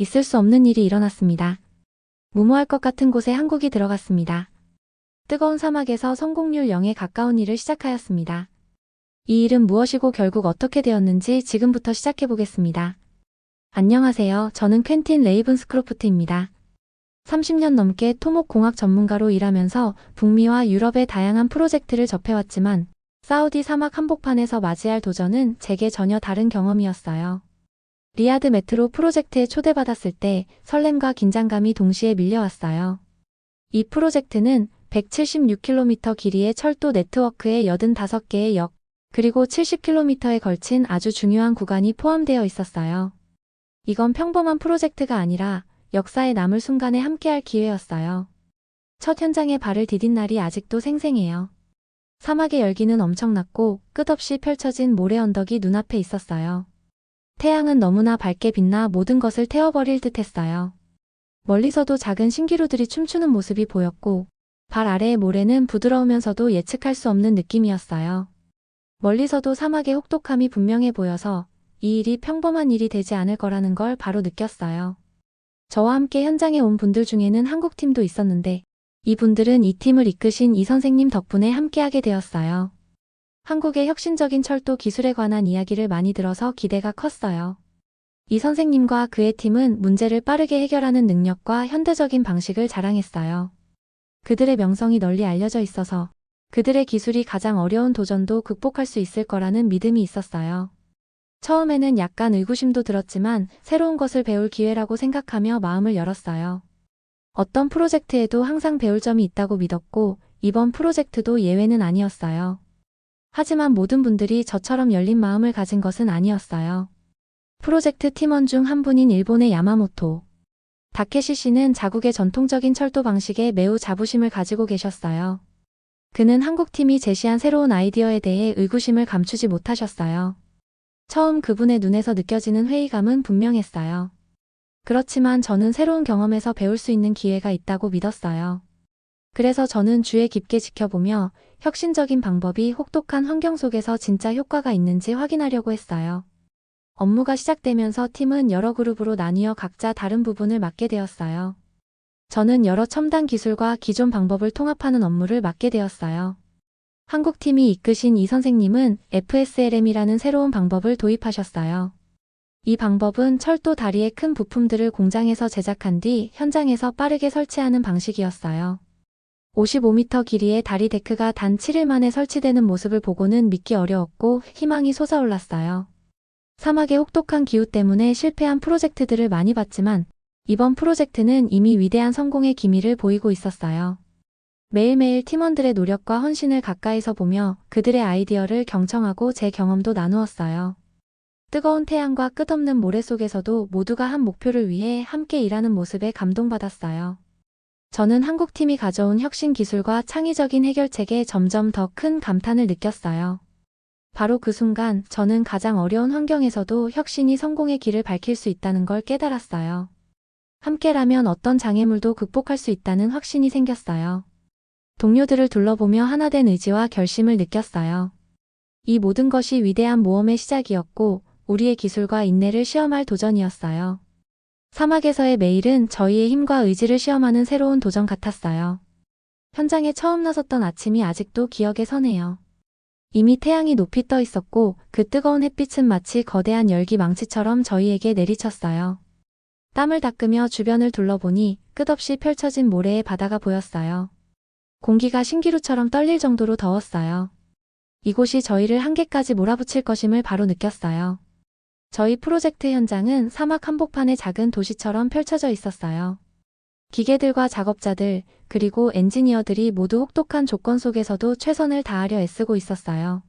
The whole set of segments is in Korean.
있을 수 없는 일이 일어났습니다. 무모할 것 같은 곳에 한국이 들어갔습니다. 뜨거운 사막에서 성공률 0에 가까운 일을 시작하였습니다. 이 일은 무엇이고 결국 어떻게 되었는지 지금부터 시작해보겠습니다. 안녕하세요. 저는 퀸틴 레이븐스크로프트입니다. 30년 넘게 토목공학 전문가로 일하면서 북미와 유럽의 다양한 프로젝트를 접해왔지만 사우디 사막 한복판에서 맞이할 도전은 제게 전혀 다른 경험이었어요. 리야드 메트로 프로젝트에 초대받았을 때 설렘과 긴장감이 동시에 밀려왔어요. 이 프로젝트는 176km 길이의 철도 네트워크의 85개의 역, 그리고 70km에 걸친 아주 중요한 구간이 포함되어 있었어요. 이건 평범한 프로젝트가 아니라 역사에 남을 순간에 함께할 기회였어요. 첫 현장에 발을 디딘 날이 아직도 생생해요. 사막의 열기는 엄청났고 끝없이 펼쳐진 모래 언덕이 눈앞에 있었어요. 태양은 너무나 밝게 빛나 모든 것을 태워버릴 듯했어요. 멀리서도 작은 신기루들이 춤추는 모습이 보였고 발 아래의 모래는 부드러우면서도 예측할 수 없는 느낌이었어요. 멀리서도 사막의 혹독함이 분명해 보여서 이 일이 평범한 일이 되지 않을 거라는 걸 바로 느꼈어요. 저와 함께 현장에 온 분들 중에는 한국팀도 있었는데 이분들은 이 팀을 이끄신 이 선생님 덕분에 함께하게 되었어요. 한국의 혁신적인 철도 기술에 관한 이야기를 많이 들어서 기대가 컸어요. 이 선생님과 그의 팀은 문제를 빠르게 해결하는 능력과 현대적인 방식을 자랑했어요. 그들의 명성이 널리 알려져 있어서 그들의 기술이 가장 어려운 도전도 극복할 수 있을 거라는 믿음이 있었어요. 처음에는 약간 의구심도 들었지만 새로운 것을 배울 기회라고 생각하며 마음을 열었어요. 어떤 프로젝트에도 항상 배울 점이 있다고 믿었고 이번 프로젝트도 예외는 아니었어요. 하지만 모든 분들이 저처럼 열린 마음을 가진 것은 아니었어요. 프로젝트 팀원 중 한 분인 일본의 야마모토 다케시 씨는 자국의 전통적인 철도 방식에 매우 자부심을 가지고 계셨어요. 그는 한국팀이 제시한 새로운 아이디어에 대해 의구심을 감추지 못하셨어요. 처음 그분의 눈에서 느껴지는 회의감은 분명했어요. 그렇지만 저는 새로운 경험에서 배울 수 있는 기회가 있다고 믿었어요. 그래서 저는 주의 깊게 지켜보며 혁신적인 방법이 혹독한 환경 속에서 진짜 효과가 있는지 확인하려고 했어요. 업무가 시작되면서 팀은 여러 그룹으로 나뉘어 각자 다른 부분을 맡게 되었어요. 저는 여러 첨단 기술과 기존 방법을 통합하는 업무를 맡게 되었어요. 한국팀이 이끄신 이 선생님은 FSLM이라는 새로운 방법을 도입하셨어요. 이 방법은 철도 다리의 큰 부품들을 공장에서 제작한 뒤 현장에서 빠르게 설치하는 방식이었어요. 55m 길이의 다리 데크가 단 7일 만에 설치되는 모습을 보고는 믿기 어려웠고 희망이 솟아올랐어요. 사막의 혹독한 기후 때문에 실패한 프로젝트들을 많이 봤지만 이번 프로젝트는 이미 위대한 성공의 기미를 보이고 있었어요. 매일매일 팀원들의 노력과 헌신을 가까이서 보며 그들의 아이디어를 경청하고 제 경험도 나누었어요. 뜨거운 태양과 끝없는 모래 속에서도 모두가 한 목표를 위해 함께 일하는 모습에 감동받았어요. 저는 한국팀이 가져온 혁신 기술과 창의적인 해결책에 점점 더 큰 감탄을 느꼈어요. 바로 그 순간 저는 가장 어려운 환경에서도 혁신이 성공의 길을 밝힐 수 있다는 걸 깨달았어요. 함께라면 어떤 장애물도 극복할 수 있다는 확신이 생겼어요. 동료들을 둘러보며 하나된 의지와 결심을 느꼈어요. 이 모든 것이 위대한 모험의 시작이었고 우리의 기술과 인내를 시험할 도전이었어요. 사막에서의 매일은 저희의 힘과 의지를 시험하는 새로운 도전 같았어요. 현장에 처음 나섰던 아침이 아직도 기억에 서네요. 이미 태양이 높이 떠 있었고 그 뜨거운 햇빛은 마치 거대한 열기 망치처럼 저희에게 내리쳤어요. 땀을 닦으며 주변을 둘러보니 끝없이 펼쳐진 모래의 바다가 보였어요. 공기가 신기루처럼 떨릴 정도로 더웠어요. 이곳이 저희를 한계까지 몰아붙일 것임을 바로 느꼈어요. 저희 프로젝트 현장은 사막 한복판의 작은 도시처럼 펼쳐져 있었어요. 기계들과 작업자들, 그리고 엔지니어들이 모두 혹독한 조건 속에서도 최선을 다하려 애쓰고 있었어요.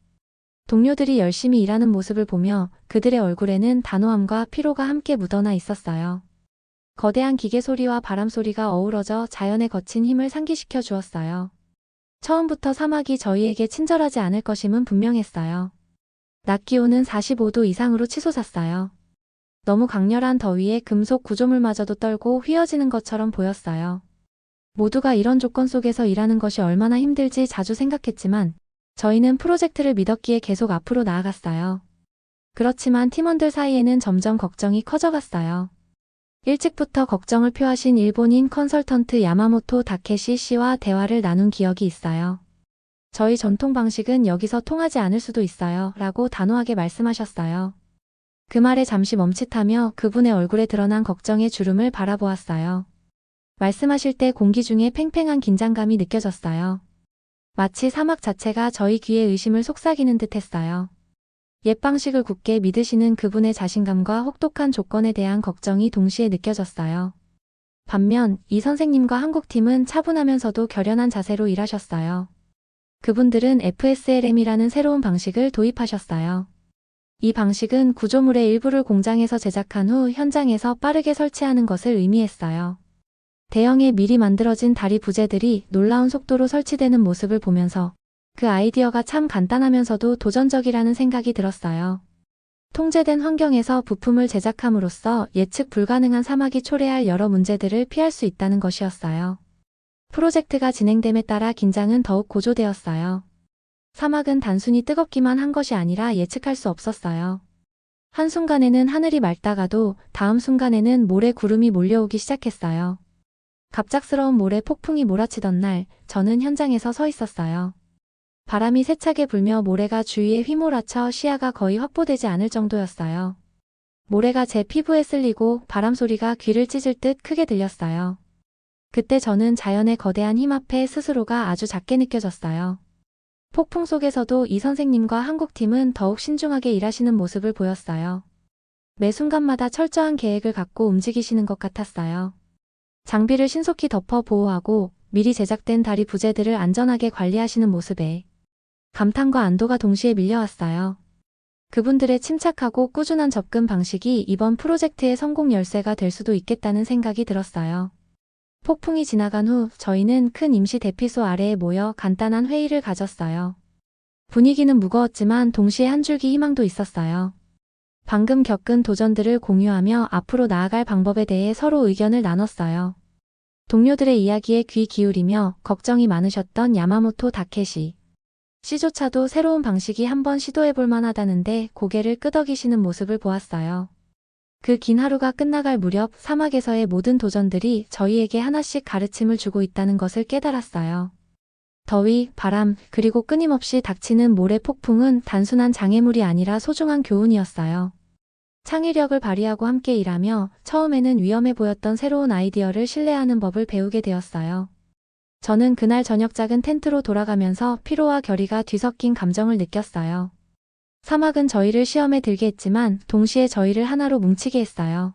동료들이 열심히 일하는 모습을 보며 그들의 얼굴에는 단호함과 피로가 함께 묻어나 있었어요. 거대한 기계 소리와 바람 소리가 어우러져 자연의 거친 힘을 상기시켜 주었어요. 처음부터 사막이 저희에게 친절하지 않을 것임은 분명했어요. 낮 기온은 45도 이상으로 치솟았어요. 너무 강렬한 더위에 금속 구조물마저도 떨고 휘어지는 것처럼 보였어요. 모두가 이런 조건 속에서 일하는 것이 얼마나 힘들지 자주 생각했지만 저희는 프로젝트를 믿었기에 계속 앞으로 나아갔어요. 그렇지만 팀원들 사이에는 점점 걱정이 커져갔어요. 일찍부터 걱정을 표하신 일본인 컨설턴트 야마모토 다케시 씨와 대화를 나눈 기억이 있어요. 저희 전통 방식은 여기서 통하지 않을 수도 있어요. 라고 단호하게 말씀하셨어요. 그 말에 잠시 멈칫하며 그분의 얼굴에 드러난 걱정의 주름을 바라보았어요. 말씀하실 때 공기 중에 팽팽한 긴장감이 느껴졌어요. 마치 사막 자체가 저희 귀에 의심을 속삭이는 듯 했어요. 옛 방식을 굳게 믿으시는 그분의 자신감과 혹독한 조건에 대한 걱정이 동시에 느껴졌어요. 반면 이 선생님과 한국팀은 차분하면서도 결연한 자세로 일하셨어요. 그분들은 FSLM이라는 새로운 방식을 도입하셨어요. 이 방식은 구조물의 일부를 공장에서 제작한 후 현장에서 빠르게 설치하는 것을 의미했어요. 대형에 미리 만들어진 다리 부재들이 놀라운 속도로 설치되는 모습을 보면서 그 아이디어가 참 간단하면서도 도전적이라는 생각이 들었어요. 통제된 환경에서 부품을 제작함으로써 예측 불가능한 사막이 초래할 여러 문제들을 피할 수 있다는 것이었어요. 프로젝트가 진행됨에 따라 긴장은 더욱 고조되었어요. 사막은 단순히 뜨겁기만 한 것이 아니라 예측할 수 없었어요. 한순간에는 하늘이 맑다가도 다음 순간에는 모래 구름이 몰려오기 시작했어요. 갑작스러운 모래 폭풍이 몰아치던 날, 저는 현장에서 서 있었어요. 바람이 세차게 불며 모래가 주위에 휘몰아쳐 시야가 거의 확보되지 않을 정도였어요. 모래가 제 피부에 쓸리고 바람 소리가 귀를 찢을 듯 크게 들렸어요. 그때 저는 자연의 거대한 힘 앞에 스스로가 아주 작게 느껴졌어요. 폭풍 속에서도 이 선생님과 한국팀은 더욱 신중하게 일하시는 모습을 보였어요. 매 순간마다 철저한 계획을 갖고 움직이시는 것 같았어요. 장비를 신속히 덮어 보호하고 미리 제작된 다리 부재들을 안전하게 관리하시는 모습에 감탄과 안도가 동시에 밀려왔어요. 그분들의 침착하고 꾸준한 접근 방식이 이번 프로젝트의 성공 열쇠가 될 수도 있겠다는 생각이 들었어요. 폭풍이 지나간 후 저희는 큰 임시 대피소 아래에 모여 간단한 회의를 가졌어요. 분위기는 무거웠지만 동시에 한 줄기 희망도 있었어요. 방금 겪은 도전들을 공유하며 앞으로 나아갈 방법에 대해 서로 의견을 나눴어요. 동료들의 이야기에 귀 기울이며 걱정이 많으셨던 야마모토 다케시 씨조차도 새로운 방식이 한번 시도해볼 만하다는데 고개를 끄덕이시는 모습을 보았어요. 그 긴 하루가 끝나갈 무렵 사막에서의 모든 도전들이 저희에게 하나씩 가르침을 주고 있다는 것을 깨달았어요. 더위, 바람, 그리고 끊임없이 닥치는 모래 폭풍은 단순한 장애물이 아니라 소중한 교훈이었어요. 창의력을 발휘하고 함께 일하며 처음에는 위험해 보였던 새로운 아이디어를 신뢰하는 법을 배우게 되었어요. 저는 그날 저녁 작은 텐트로 돌아가면서 피로와 결의가 뒤섞인 감정을 느꼈어요. 사막은 저희를 시험에 들게 했지만 동시에 저희를 하나로 뭉치게 했어요.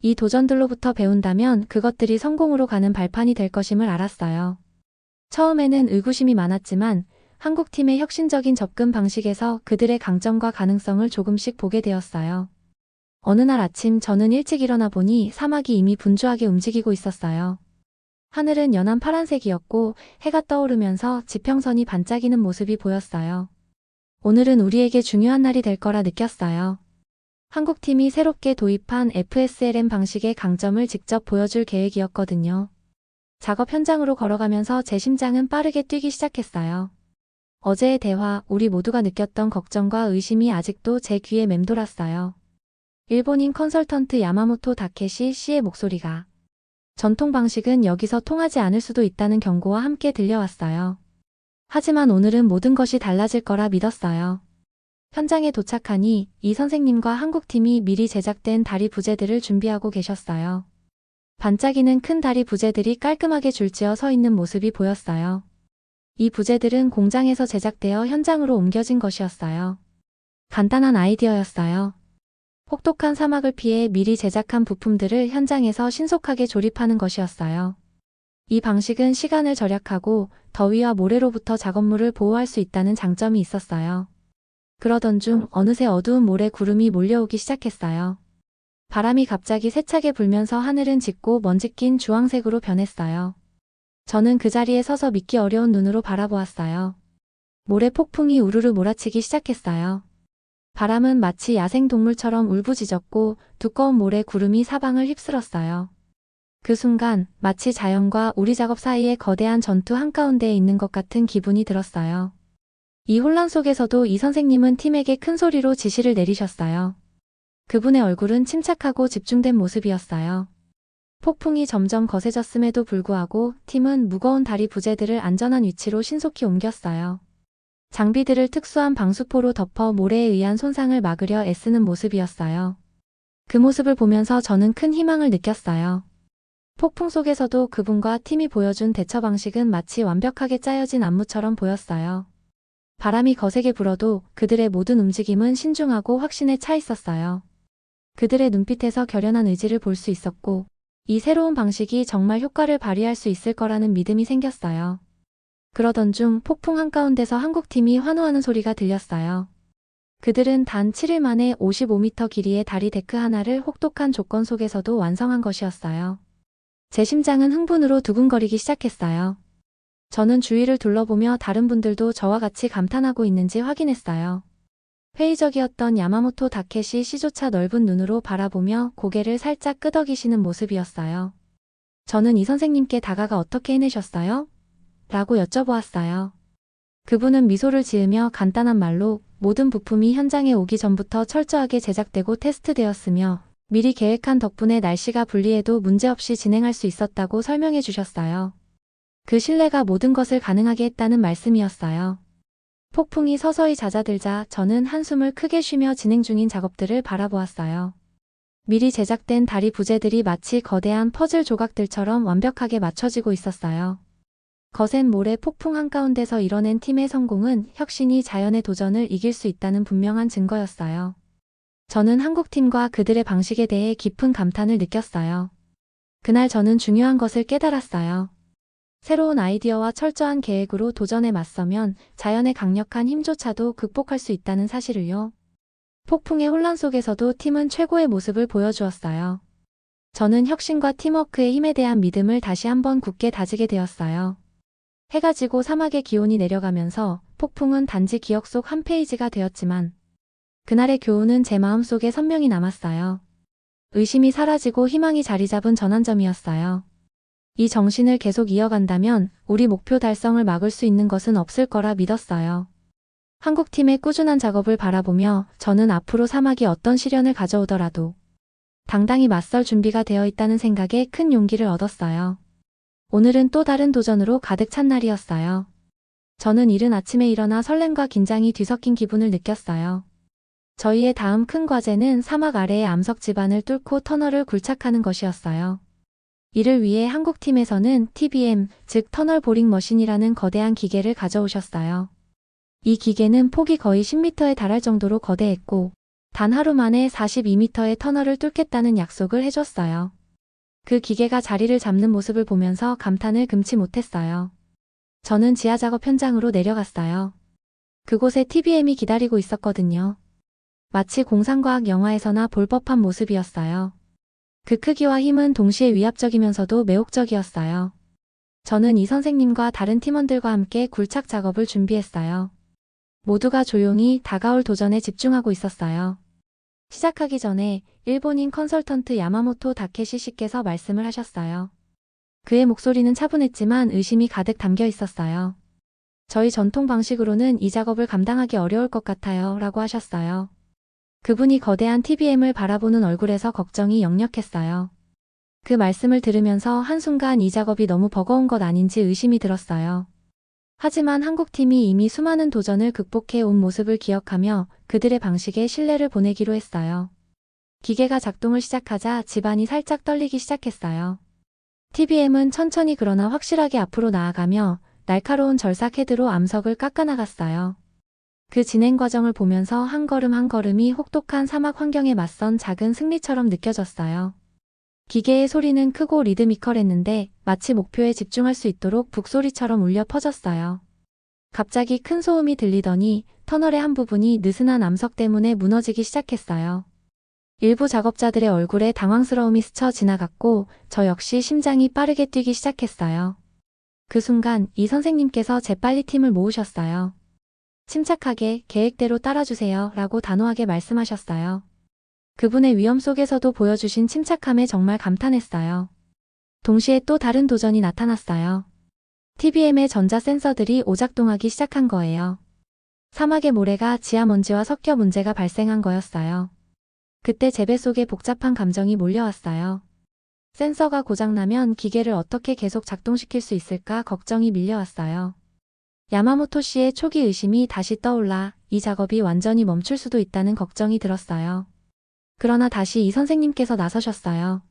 이 도전들로부터 배운다면 그것들이 성공으로 가는 발판이 될 것임을 알았어요. 처음에는 의구심이 많았지만 한국팀의 혁신적인 접근 방식에서 그들의 강점과 가능성을 조금씩 보게 되었어요. 어느 날 아침 저는 일찍 일어나 보니 사막이 이미 분주하게 움직이고 있었어요. 하늘은 연한 파란색이었고 해가 떠오르면서 지평선이 반짝이는 모습이 보였어요. 오늘은 우리에게 중요한 날이 될 거라 느꼈어요. 한국팀이 새롭게 도입한 FSLM 방식의 강점을 직접 보여줄 계획이었거든요. 작업 현장으로 걸어가면서 제 심장은 빠르게 뛰기 시작했어요. 어제의 대화, 우리 모두가 느꼈던 걱정과 의심이 아직도 제 귀에 맴돌았어요. 일본인 컨설턴트 야마모토 다케시 씨의 목소리가 전통 방식은 여기서 통하지 않을 수도 있다는 경고와 함께 들려왔어요. 하지만 오늘은 모든 것이 달라질 거라 믿었어요. 현장에 도착하니 이 선생님과 한국팀이 미리 제작된 다리 부재들을 준비하고 계셨어요. 반짝이는 큰 다리 부재들이 깔끔하게 줄지어 서 있는 모습이 보였어요. 이 부재들은 공장에서 제작되어 현장으로 옮겨진 것이었어요. 간단한 아이디어였어요. 혹독한 사막을 피해 미리 제작한 부품들을 현장에서 신속하게 조립하는 것이었어요. 이 방식은 시간을 절약하고 더위와 모래로부터 작업물을 보호할 수 있다는 장점이 있었어요. 그러던 중 어느새 어두운 모래 구름이 몰려오기 시작했어요. 바람이 갑자기 세차게 불면서 하늘은 짙고 먼지 낀 주황색으로 변했어요. 저는 그 자리에 서서 믿기 어려운 눈으로 바라보았어요. 모래 폭풍이 우르르 몰아치기 시작했어요. 바람은 마치 야생동물처럼 울부짖었고 두꺼운 모래 구름이 사방을 휩쓸었어요. 그 순간 마치 자연과 우리 작업 사이에 거대한 전투 한가운데에 있는 것 같은 기분이 들었어요. 이 혼란 속에서도 이 선생님은 팀에게 큰 소리로 지시를 내리셨어요. 그분의 얼굴은 침착하고 집중된 모습이었어요. 폭풍이 점점 거세졌음에도 불구하고 팀은 무거운 다리 부재들을 안전한 위치로 신속히 옮겼어요. 장비들을 특수한 방수포로 덮어 모래에 의한 손상을 막으려 애쓰는 모습이었어요. 그 모습을 보면서 저는 큰 희망을 느꼈어요. 폭풍 속에서도 그분과 팀이 보여준 대처 방식은 마치 완벽하게 짜여진 안무처럼 보였어요. 바람이 거세게 불어도 그들의 모든 움직임은 신중하고 확신에 차 있었어요. 그들의 눈빛에서 결연한 의지를 볼 수 있었고, 이 새로운 방식이 정말 효과를 발휘할 수 있을 거라는 믿음이 생겼어요. 그러던 중 폭풍 한가운데서 한국팀이 환호하는 소리가 들렸어요. 그들은 단 7일 만에 55m 길이의 다리 데크 하나를 혹독한 조건 속에서도 완성한 것이었어요. 제 심장은 흥분으로 두근거리기 시작했어요. 저는 주위를 둘러보며 다른 분들도 저와 같이 감탄하고 있는지 확인했어요. 회의적이었던 야마모토 다케시 씨조차 넓은 눈으로 바라보며 고개를 살짝 끄덕이시는 모습이었어요. 저는 이 선생님께 다가가 어떻게 해내셨어요? 라고 여쭤보았어요. 그분은 미소를 지으며 간단한 말로 모든 부품이 현장에 오기 전부터 철저하게 제작되고 테스트되었으며 미리 계획한 덕분에 날씨가 불리해도 문제없이 진행할 수 있었다고 설명해 주셨어요. 그 신뢰가 모든 것을 가능하게 했다는 말씀이었어요. 폭풍이 서서히 잦아들자 저는 한숨을 크게 쉬며 진행 중인 작업들을 바라보았어요. 미리 제작된 다리 부재들이 마치 거대한 퍼즐 조각들처럼 완벽하게 맞춰지고 있었어요. 거센 모래 폭풍 한가운데서 이뤄낸 팀의 성공은 혁신이 자연의 도전을 이길 수 있다는 분명한 증거였어요. 저는 한국팀과 그들의 방식에 대해 깊은 감탄을 느꼈어요. 그날 저는 중요한 것을 깨달았어요. 새로운 아이디어와 철저한 계획으로 도전에 맞서면 자연의 강력한 힘조차도 극복할 수 있다는 사실을요. 폭풍의 혼란 속에서도 팀은 최고의 모습을 보여주었어요. 저는 혁신과 팀워크의 힘에 대한 믿음을 다시 한번 굳게 다지게 되었어요. 해가 지고 사막의 기온이 내려가면서 폭풍은 단지 기억 속 한 페이지가 되었지만 그날의 교훈은 제 마음속에 선명히 남았어요. 의심이 사라지고 희망이 자리 잡은 전환점이었어요. 이 정신을 계속 이어간다면 우리 목표 달성을 막을 수 있는 것은 없을 거라 믿었어요. 한국팀의 꾸준한 작업을 바라보며 저는 앞으로 사막이 어떤 시련을 가져오더라도 당당히 맞설 준비가 되어 있다는 생각에 큰 용기를 얻었어요. 오늘은 또 다른 도전으로 가득 찬 날이었어요. 저는 이른 아침에 일어나 설렘과 긴장이 뒤섞인 기분을 느꼈어요. 저희의 다음 큰 과제는 사막 아래의 암석 지반을 뚫고 터널을 굴착하는 것이었어요. 이를 위해 한국팀에서는 TBM, 즉 터널 보링 머신이라는 거대한 기계를 가져오셨어요. 이 기계는 폭이 거의 10m에 달할 정도로 거대했고 단 하루 만에 42m의 터널을 뚫겠다는 약속을 해줬어요. 그 기계가 자리를 잡는 모습을 보면서 감탄을 금치 못했어요. 저는 지하 작업 현장으로 내려갔어요. 그곳에 TBM이 기다리고 있었거든요. 마치 공상과학 영화에서나 볼 법한 모습이었어요. 그 크기와 힘은 동시에 위압적이면서도 매혹적이었어요. 저는 이 선생님과 다른 팀원들과 함께 굴착 작업을 준비했어요. 모두가 조용히 다가올 도전에 집중하고 있었어요. 시작하기 전에 일본인 컨설턴트 야마모토 다케시 씨께서 말씀을 하셨어요. 그의 목소리는 차분했지만 의심이 가득 담겨 있었어요. 저희 전통 방식으로는 이 작업을 감당하기 어려울 것 같아요 라고 하셨어요. 그분이 거대한 TBM을 바라보는 얼굴에서 걱정이 역력했어요. 그 말씀을 들으면서 한순간 이 작업이 너무 버거운 것 아닌지 의심이 들었어요. 하지만 한국팀이 이미 수많은 도전을 극복해 온 모습을 기억하며 그들의 방식에 신뢰를 보내기로 했어요. 기계가 작동을 시작하자 집안이 살짝 떨리기 시작했어요. TBM은 천천히 그러나 확실하게 앞으로 나아가며 날카로운 절삭 헤드로 암석을 깎아나갔어요. 그 진행 과정을 보면서 한 걸음 한 걸음이 혹독한 사막 환경에 맞선 작은 승리처럼 느껴졌어요. 기계의 소리는 크고 리드미컬했는데 마치 목표에 집중할 수 있도록 북소리처럼 울려 퍼졌어요. 갑자기 큰 소음이 들리더니 터널의 한 부분이 느슨한 암석 때문에 무너지기 시작했어요. 일부 작업자들의 얼굴에 당황스러움이 스쳐 지나갔고 저 역시 심장이 빠르게 뛰기 시작했어요. 그 순간 이 선생님께서 재빨리 팀을 모으셨어요. 침착하게 계획대로 따라주세요 라고 단호하게 말씀하셨어요. 그분의 위험 속에서도 보여주신 침착함에 정말 감탄했어요. 동시에 또 다른 도전이 나타났어요. TBM의 전자 센서들이 오작동하기 시작한 거예요. 사막의 모래가 지하 먼지와 섞여 문제가 발생한 거였어요. 그때 제 뱃속에 복잡한 감정이 몰려왔어요. 센서가 고장나면 기계를 어떻게 계속 작동시킬 수 있을까 걱정이 밀려왔어요. 야마모토 씨의 초기 의심이 다시 떠올라 이 작업이 완전히 멈출 수도 있다는 걱정이 들었어요. 그러나 다시 이 선생님께서 나서셨어요.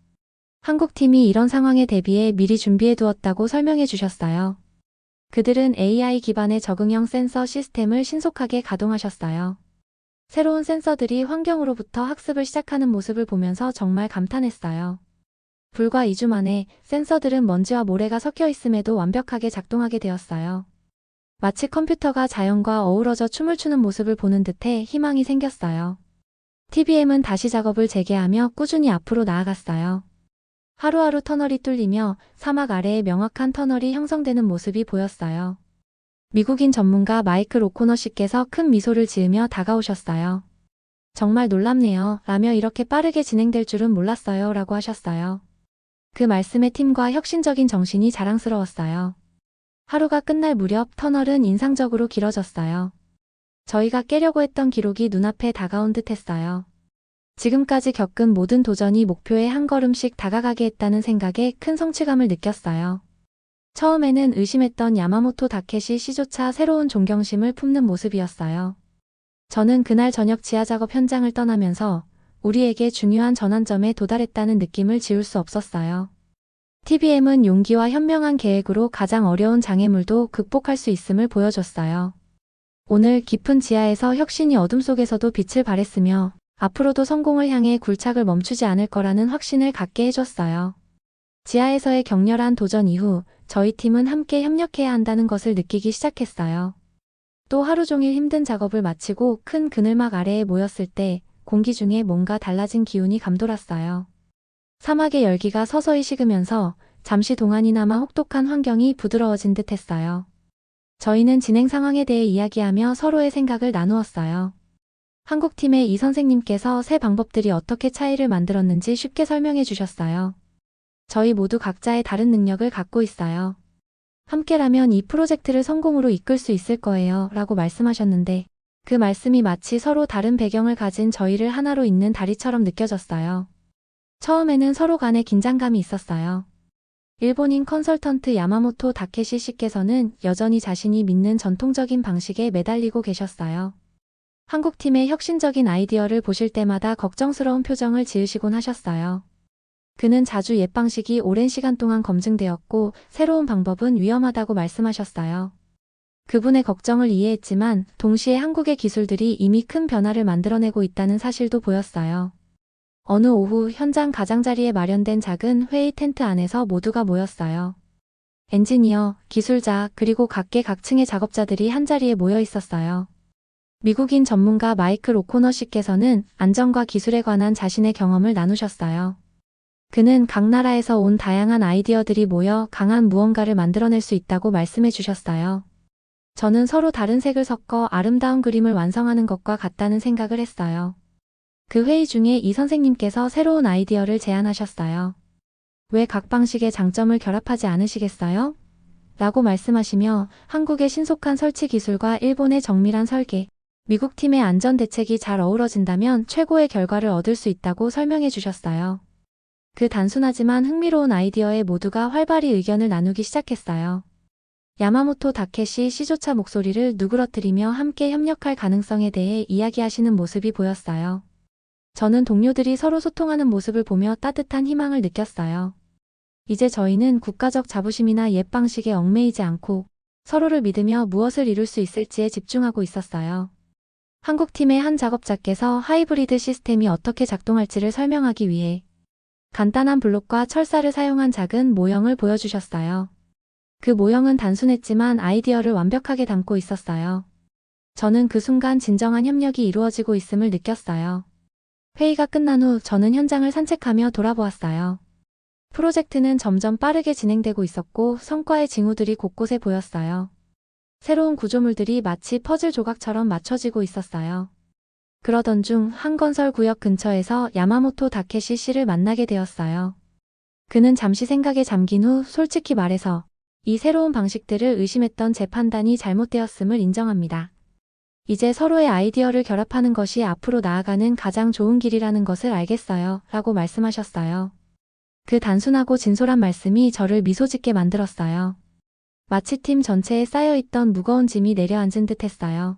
한국팀이 이런 상황에 대비해 미리 준비해 두었다고 설명해 주셨어요. 그들은 AI 기반의 적응형 센서 시스템을 신속하게 가동하셨어요. 새로운 센서들이 환경으로부터 학습을 시작하는 모습을 보면서 정말 감탄했어요. 불과 2주 만에 센서들은 먼지와 모래가 섞여 있음에도 완벽하게 작동하게 되었어요. 마치 컴퓨터가 자연과 어우러져 춤을 추는 모습을 보는 듯해 희망이 생겼어요. TBM은 다시 작업을 재개하며 꾸준히 앞으로 나아갔어요. 하루하루 터널이 뚫리며 사막 아래에 명확한 터널이 형성되는 모습이 보였어요. 미국인 전문가 마이클 오코너 씨께서 큰 미소를 지으며 다가오셨어요. 정말 놀랍네요. 라며 이렇게 빠르게 진행될 줄은 몰랐어요. 라고 하셨어요. 그 말씀에 팀과 혁신적인 정신이 자랑스러웠어요. 하루가 끝날 무렵 터널은 인상적으로 길어졌어요. 저희가 깨려고 했던 기록이 눈앞에 다가온 듯 했어요. 지금까지 겪은 모든 도전이 목표에 한 걸음씩 다가가게 했다는 생각에 큰 성취감을 느꼈어요. 처음에는 의심했던 야마모토 다케시 씨조차 새로운 존경심을 품는 모습이었어요. 저는 그날 저녁 지하 작업 현장을 떠나면서 우리에게 중요한 전환점에 도달했다는 느낌을 지울 수 없었어요. TBM은 용기와 현명한 계획으로 가장 어려운 장애물도 극복할 수 있음을 보여줬어요. 오늘 깊은 지하에서 혁신이 어둠 속에서도 빛을 발했으며 앞으로도 성공을 향해 굴착을 멈추지 않을 거라는 확신을 갖게 해줬어요. 지하에서의 격렬한 도전 이후 저희 팀은 함께 협력해야 한다는 것을 느끼기 시작했어요. 또 하루 종일 힘든 작업을 마치고 큰 그늘막 아래에 모였을 때 공기 중에 뭔가 달라진 기운이 감돌았어요. 사막의 열기가 서서히 식으면서 잠시 동안이나마 혹독한 환경이 부드러워진 듯 했어요. 저희는 진행 상황에 대해 이야기하며 서로의 생각을 나누었어요. 한국팀의 이 선생님께서 새 방법들이 어떻게 차이를 만들었는지 쉽게 설명해 주셨어요. 저희 모두 각자의 다른 능력을 갖고 있어요. 함께라면 이 프로젝트를 성공으로 이끌 수 있을 거예요. 라고 말씀하셨는데 그 말씀이 마치 서로 다른 배경을 가진 저희를 하나로 잇는 다리처럼 느껴졌어요. 처음에는 서로 간에 긴장감이 있었어요. 일본인 컨설턴트 야마모토 다케시 씨께서는 여전히 자신이 믿는 전통적인 방식에 매달리고 계셨어요. 한국팀의 혁신적인 아이디어를 보실 때마다 걱정스러운 표정을 지으시곤 하셨어요. 그는 자주 옛 방식이 오랜 시간 동안 검증되었고 새로운 방법은 위험하다고 말씀하셨어요. 그분의 걱정을 이해했지만 동시에 한국의 기술들이 이미 큰 변화를 만들어내고 있다는 사실도 보였어요. 어느 오후 현장 가장자리에 마련된 작은 회의 텐트 안에서 모두가 모였어요. 엔지니어, 기술자, 그리고 각계 각층의 작업자들이 한자리에 모여 있었어요. 미국인 전문가 마이클 오코너 씨께서는 안전과 기술에 관한 자신의 경험을 나누셨어요. 그는 각 나라에서 온 다양한 아이디어들이 모여 강한 무언가를 만들어낼 수 있다고 말씀해 주셨어요. 저는 서로 다른 색을 섞어 아름다운 그림을 완성하는 것과 같다는 생각을 했어요. 그 회의 중에 이 선생님께서 새로운 아이디어를 제안하셨어요. 왜 각 방식의 장점을 결합하지 않으시겠어요? 라고 말씀하시며 한국의 신속한 설치 기술과 일본의 정밀한 설계, 미국 팀의 안전 대책이 잘 어우러진다면 최고의 결과를 얻을 수 있다고 설명해 주셨어요. 그 단순하지만 흥미로운 아이디어에 모두가 활발히 의견을 나누기 시작했어요. 야마모토 다케시 씨조차 목소리를 누그러뜨리며 함께 협력할 가능성에 대해 이야기하시는 모습이 보였어요. 저는 동료들이 서로 소통하는 모습을 보며 따뜻한 희망을 느꼈어요. 이제 저희는 국가적 자부심이나 옛 방식에 얽매이지 않고 서로를 믿으며 무엇을 이룰 수 있을지에 집중하고 있었어요. 한국팀의 한 작업자께서 하이브리드 시스템이 어떻게 작동할지를 설명하기 위해 간단한 블록과 철사를 사용한 작은 모형을 보여주셨어요. 그 모형은 단순했지만 아이디어를 완벽하게 담고 있었어요. 저는 그 순간 진정한 협력이 이루어지고 있음을 느꼈어요. 회의가 끝난 후 저는 현장을 산책하며 돌아보았어요. 프로젝트는 점점 빠르게 진행되고 있었고 성과의 징후들이 곳곳에 보였어요. 새로운 구조물들이 마치 퍼즐 조각처럼 맞춰지고 있었어요. 그러던 중 한 건설 구역 근처에서 야마모토 다케시 씨를 만나게 되었어요. 그는 잠시 생각에 잠긴 후 솔직히 말해서 이 새로운 방식들을 의심했던 제 판단이 잘못되었음을 인정합니다. 이제 서로의 아이디어를 결합하는 것이 앞으로 나아가는 가장 좋은 길이라는 것을 알겠어요. 라고 말씀하셨어요. 그 단순하고 진솔한 말씀이 저를 미소 짓게 만들었어요. 마치 팀 전체에 쌓여있던 무거운 짐이 내려앉은 듯 했어요.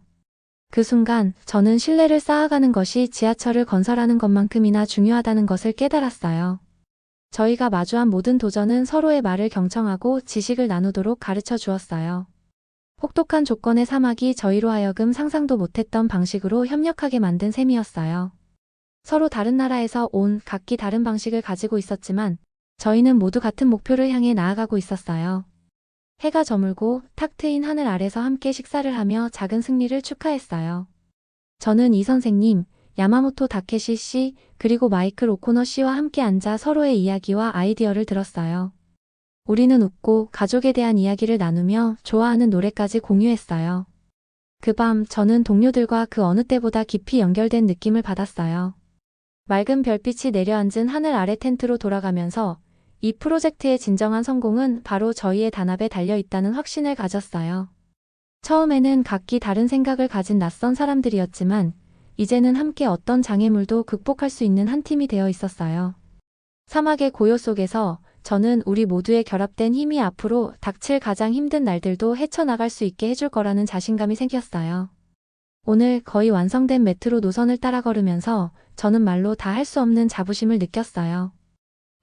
그 순간 저는 신뢰를 쌓아가는 것이 지하철을 건설하는 것만큼이나 중요하다는 것을 깨달았어요. 저희가 마주한 모든 도전은 서로의 말을 경청하고 지식을 나누도록 가르쳐 주었어요. 혹독한 조건의 사막이 저희로 하여금 상상도 못했던 방식으로 협력하게 만든 셈이었어요. 서로 다른 나라에서 온 각기 다른 방식을 가지고 있었지만 저희는 모두 같은 목표를 향해 나아가고 있었어요. 해가 저물고 탁 트인 하늘 아래서 함께 식사를 하며 작은 승리를 축하했어요. 저는 이 선생님, 야마모토 다케시 씨, 그리고 마이클 오코너 씨와 함께 앉아 서로의 이야기와 아이디어를 들었어요. 우리는 웃고 가족에 대한 이야기를 나누며 좋아하는 노래까지 공유했어요. 그 밤 저는 동료들과 그 어느 때보다 깊이 연결된 느낌을 받았어요. 맑은 별빛이 내려앉은 하늘 아래 텐트로 돌아가면서 이 프로젝트의 진정한 성공은 바로 저희의 단합에 달려있다는 확신을 가졌어요. 처음에는 각기 다른 생각을 가진 낯선 사람들이었지만 이제는 함께 어떤 장애물도 극복할 수 있는 한 팀이 되어 있었어요. 사막의 고요 속에서 저는 우리 모두의 결합된 힘이 앞으로 닥칠 가장 힘든 날들도 헤쳐나갈 수 있게 해줄 거라는 자신감이 생겼어요. 오늘 거의 완성된 메트로 노선을 따라 걸으면서 저는 말로 다 할 수 없는 자부심을 느꼈어요.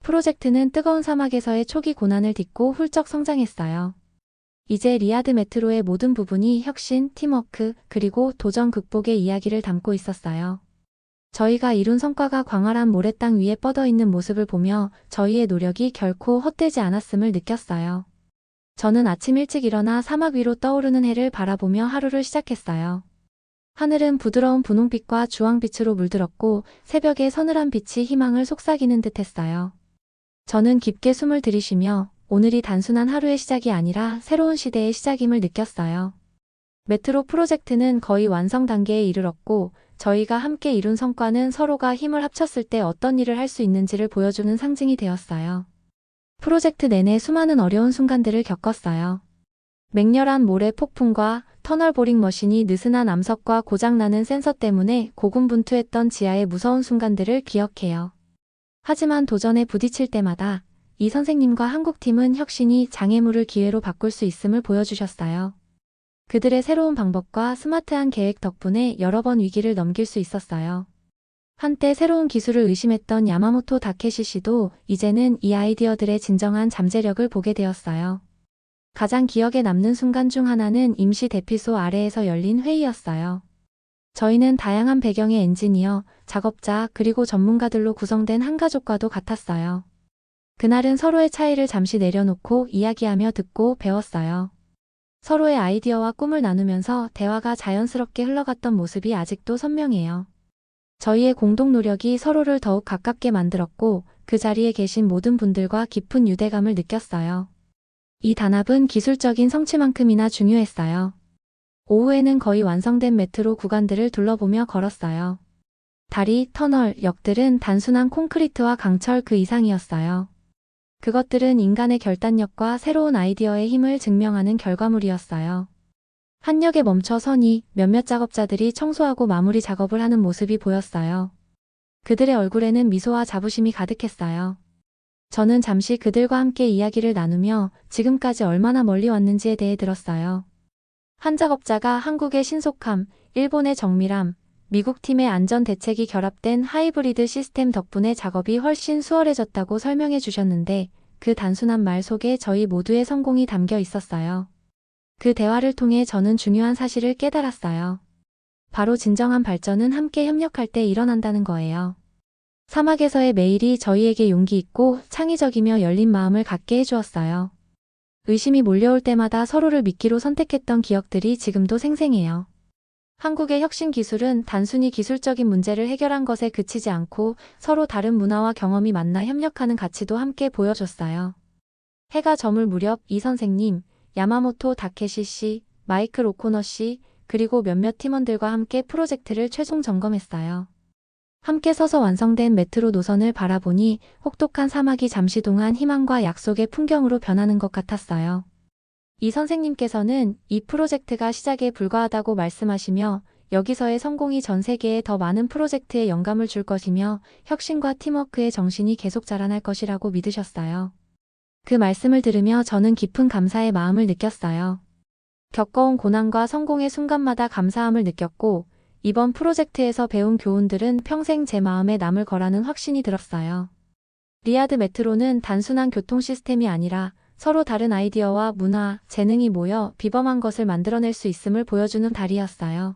프로젝트는 뜨거운 사막에서의 초기 고난을 딛고 훌쩍 성장했어요. 이제 리야드 메트로의 모든 부분이 혁신, 팀워크, 그리고 도전 극복의 이야기를 담고 있었어요. 저희가 이룬 성과가 광활한 모래땅 위에 뻗어있는 모습을 보며 저희의 노력이 결코 헛되지 않았음을 느꼈어요. 저는 아침 일찍 일어나 사막 위로 떠오르는 해를 바라보며 하루를 시작했어요. 하늘은 부드러운 분홍빛과 주황빛으로 물들었고 새벽의 서늘한 빛이 희망을 속삭이는 듯 했어요. 저는 깊게 숨을 들이쉬며 오늘이 단순한 하루의 시작이 아니라 새로운 시대의 시작임을 느꼈어요. 메트로 프로젝트는 거의 완성 단계에 이르렀고 저희가 함께 이룬 성과는 서로가 힘을 합쳤을 때 어떤 일을 할 수 있는지를 보여주는 상징이 되었어요. 프로젝트 내내 수많은 어려운 순간들을 겪었어요. 맹렬한 모래 폭풍과 터널 보링 머신이 느슨한 암석과 고장나는 센서 때문에 고군분투했던 지하의 무서운 순간들을 기억해요. 하지만 도전에 부딪힐 때마다 이 선생님과 한국팀은 혁신이 장애물을 기회로 바꿀 수 있음을 보여주셨어요. 그들의 새로운 방법과 스마트한 계획 덕분에 여러 번 위기를 넘길 수 있었어요. 한때 새로운 기술을 의심했던 야마모토 다케시 씨도 이제는 이 아이디어들의 진정한 잠재력을 보게 되었어요. 가장 기억에 남는 순간 중 하나는 임시 대피소 아래에서 열린 회의였어요. 저희는 다양한 배경의 엔지니어, 작업자, 그리고 전문가들로 구성된 한 가족과도 같았어요. 그날은 서로의 차이를 잠시 내려놓고 이야기하며 듣고 배웠어요. 서로의 아이디어와 꿈을 나누면서 대화가 자연스럽게 흘러갔던 모습이 아직도 선명해요. 저희의 공동 노력이 서로를 더욱 가깝게 만들었고 그 자리에 계신 모든 분들과 깊은 유대감을 느꼈어요. 이 단합은 기술적인 성취만큼이나 중요했어요. 오후에는 거의 완성된 메트로 구간들을 둘러보며 걸었어요. 다리, 터널, 역들은 단순한 콘크리트와 강철 그 이상이었어요. 그것들은 인간의 결단력과 새로운 아이디어의 힘을 증명하는 결과물이었어요. 한 역에 멈춰 서니 몇몇 작업자들이 청소하고 마무리 작업을 하는 모습이 보였어요. 그들의 얼굴에는 미소와 자부심이 가득했어요. 저는 잠시 그들과 함께 이야기를 나누며 지금까지 얼마나 멀리 왔는지에 대해 들었어요. 한 작업자가 한국의 신속함, 일본의 정밀함, 미국 팀의 안전 대책이 결합된 하이브리드 시스템 덕분에 작업이 훨씬 수월해졌다고 설명해 주셨는데 그 단순한 말 속에 저희 모두의 성공이 담겨 있었어요. 그 대화를 통해 저는 중요한 사실을 깨달았어요. 바로 진정한 발전은 함께 협력할 때 일어난다는 거예요. 사막에서의 매일이 저희에게 용기 있고 창의적이며 열린 마음을 갖게 해주었어요. 의심이 몰려올 때마다 서로를 믿기로 선택했던 기억들이 지금도 생생해요. 한국의 혁신 기술은 단순히 기술적인 문제를 해결한 것에 그치지 않고 서로 다른 문화와 경험이 만나 협력하는 가치도 함께 보여줬어요. 해가 저물 무렵 이 선생님, 야마모토 다케시 씨, 마이클 오코너 씨, 그리고 몇몇 팀원들과 함께 프로젝트를 최종 점검했어요. 함께 서서 완성된 메트로 노선을 바라보니 혹독한 사막이 잠시 동안 희망과 약속의 풍경으로 변하는 것 같았어요. 이 선생님께서는 이 프로젝트가 시작에 불과하다고 말씀하시며 여기서의 성공이 전 세계에 더 많은 프로젝트에 영감을 줄 것이며 혁신과 팀워크의 정신이 계속 자라날 것이라고 믿으셨어요. 그 말씀을 들으며 저는 깊은 감사의 마음을 느꼈어요. 겪어온 고난과 성공의 순간마다 감사함을 느꼈고 이번 프로젝트에서 배운 교훈들은 평생 제 마음에 남을 거라는 확신이 들었어요. 리야드 메트로는 단순한 교통 시스템이 아니라 서로 다른 아이디어와 문화, 재능이 모여 비범한 것을 만들어낼 수 있음을 보여주는 달이었어요.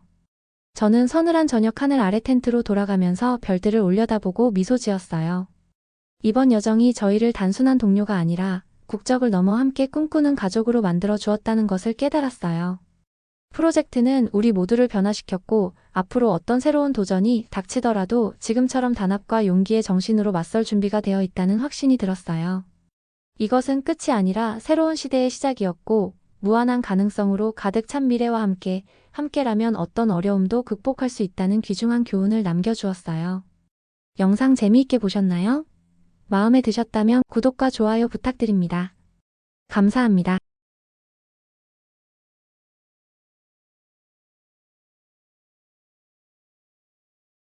저는 서늘한 저녁 하늘 아래 텐트로 돌아가면서 별들을 올려다보고 미소 지었어요. 이번 여정이 저희를 단순한 동료가 아니라 국적을 넘어 함께 꿈꾸는 가족으로 만들어 주었다는 것을 깨달았어요. 프로젝트는 우리 모두를 변화시켰고 앞으로 어떤 새로운 도전이 닥치더라도 지금처럼 단합과 용기의 정신으로 맞설 준비가 되어 있다는 확신이 들었어요. 이것은 끝이 아니라 새로운 시대의 시작이었고 무한한 가능성으로 가득 찬 미래와 함께라면 어떤 어려움도 극복할 수 있다는 귀중한 교훈을 남겨주었어요. 영상 재미있게 보셨나요? 마음에 드셨다면 구독과 좋아요 부탁드립니다. 감사합니다.